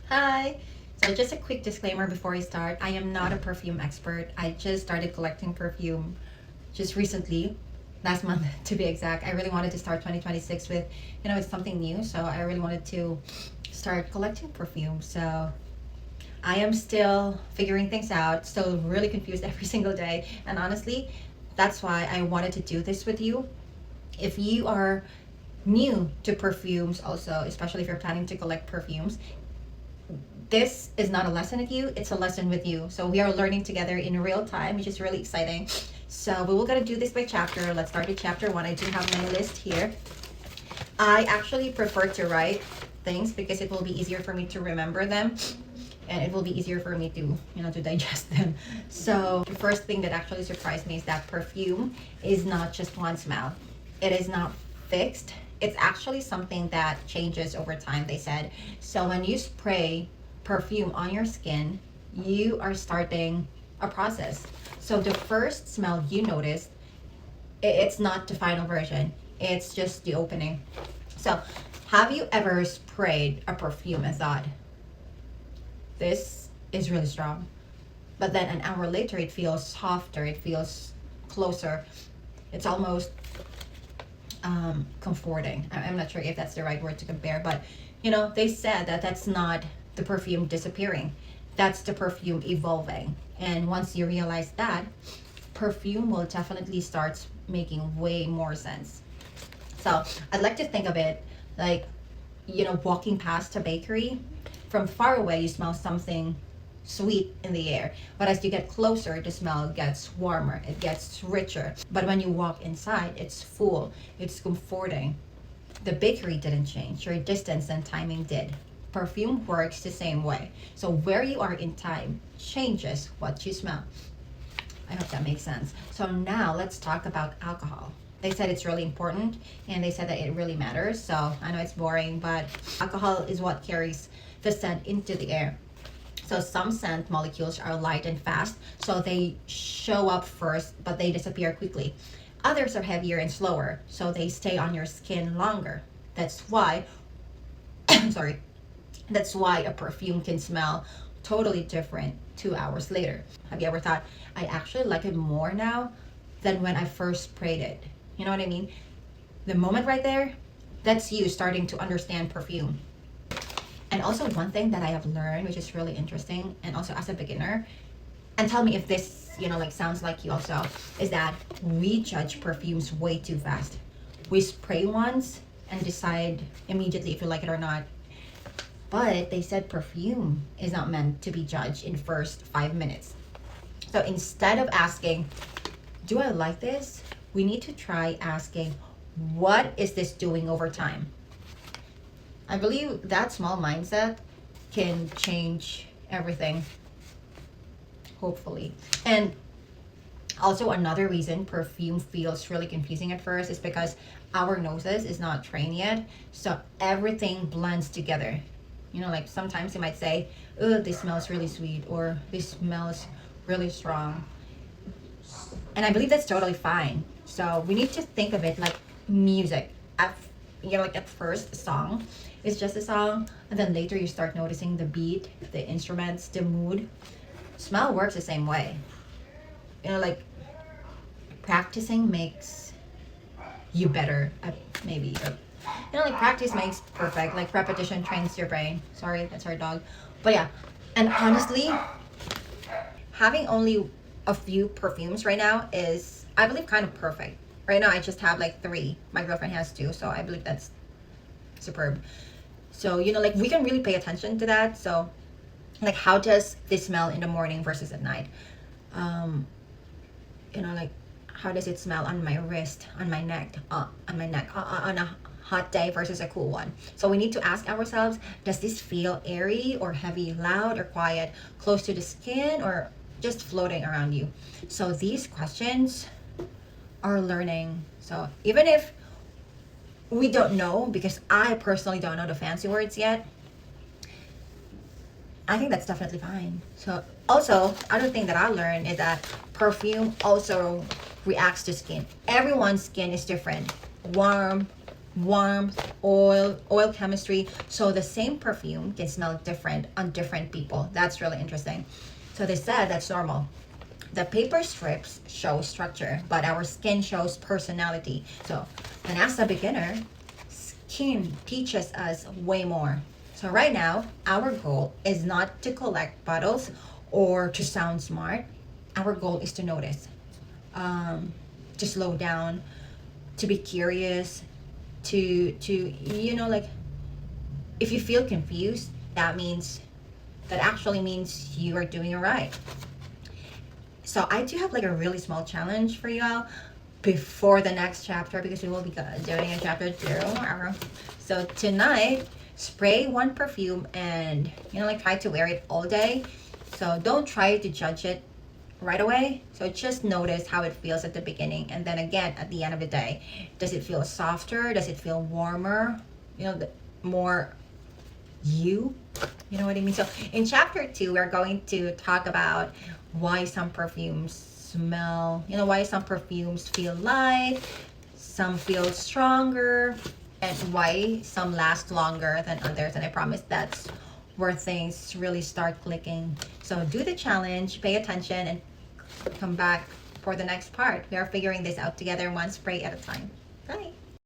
Hi! So just a quick disclaimer before I start. I am not a perfume expert. I just started collecting perfume just recently, last month to be exact. I really wanted to start 2026 with, it's something new. So I really wanted to start collecting perfume. So I am still figuring things out, still really confused every single day. And honestly, that's why I wanted to do this with you. If you are new to perfumes also, especially if you're planning to collect perfumes, this is not a lesson with you, it's a lesson with you. So we are learning together in real time, which is really exciting. So we will gonna do this by chapter. Let's start with chapter 1. I do have my list here. I actually prefer to write things because it will be easier for me to remember them, and it will be easier for me to to digest them. So the first thing that actually surprised me is that perfume is not just one smell. It is not fixed. It's actually something that changes over time, they said. So when you spray perfume on your skin, you are starting a process. So the first smell you notice, it's not the final version. It's just the opening. So have you ever sprayed a perfume and thought, this is really strong? But then an hour later, it feels softer, it feels closer. It's almost comforting. I'm not sure if that's the right word to compare, but they said that that's not the perfume disappearing, that's the perfume evolving. And once you realize that, perfume will definitely start making way more sense. So I'd like to think of it like, walking past a bakery. From far away, you smell something sweet in the air, but as you get closer, the smell gets warmer, it gets richer. But when you walk inside, it's full, it's comforting. The bakery didn't change, your distance and timing did. Perfume works the same way. So where you are in time changes what you smell. I hope that makes sense. So now let's talk about alcohol. They said it's really important, and they said that it really matters. So I know it's boring, but alcohol is what carries the scent into the air. So some scent molecules are light and fast, so they show up first, but they disappear quickly. Others are heavier and slower, so they stay on your skin longer. That's why, sorry, that's why a perfume can smell totally different 2 hours later. Have you ever thought, I actually like it more now than when I first sprayed it? You know what I mean? The moment right there, that's you starting to understand perfume. And also one thing that I have learned, which is really interesting, and also as a beginner, and tell me if this, sounds like you also, is that we judge perfumes way too fast. We spray once and decide immediately if you like it or not. But they said perfume is not meant to be judged in first 5 minutes. So instead of asking, do I like this? We need to try asking, what is this doing over time? I believe that small mindset can change everything, hopefully. And also another reason perfume feels really confusing at first is because our noses is not trained yet. So everything blends together. Like sometimes you might say, oh, this smells really sweet, or this smells really strong. And I believe that's totally fine. So we need to think of it like music. At first, a song is just a song, and then later you start noticing the beat, the instruments, the mood. Smell works the same way. Like practicing makes you better at maybe. Like practice makes perfect. Like repetition trains your brain. Sorry, that's our dog. But yeah, and honestly, having only a few perfumes right now is, I believe, kind of perfect. Right now, I just have like 3. My girlfriend has 2, so I believe that's superb. So, like we can really pay attention to that. So, like, how does this smell in the morning versus at night? Like, how does it smell on my wrist, on my neck, on a hot day versus a cool one? So we need to ask ourselves, does this feel airy or heavy, loud or quiet, close to the skin or just floating around you? So these questions are learning. So even if we don't know, because I personally don't know the fancy words yet, I think that's definitely fine. So also, other thing that I learned is that perfume also reacts to skin. Everyone's skin is different. Warm, warmth, oil chemistry. So the same perfume can smell different on different people. That's really interesting. So they said that's normal. The paper strips show structure, but our skin shows personality. So, and as a beginner, skin teaches us way more. So right now, our goal is not to collect bottles or to sound smart. Our goal is to notice, to slow down, to be curious, to like, if you feel confused, that actually means you are doing it right. So I do have like a really small challenge for you all before the next chapter, because we will be doing a chapter 2. So tonight, spray one perfume and like try to wear it all day. So don't try to judge it right away. So just notice how it feels at the beginning, and then again at the end of the day. Does it feel softer? Does it feel warmer? More you know what I mean? So in chapter 2, we're going to talk about why some perfumes smell, why some perfumes feel light, some feel stronger, and why some last longer than others. And I promise that's where things really start clicking. So do the challenge, pay attention, and come back for the next part. We are figuring this out together, one spray at a time. Bye.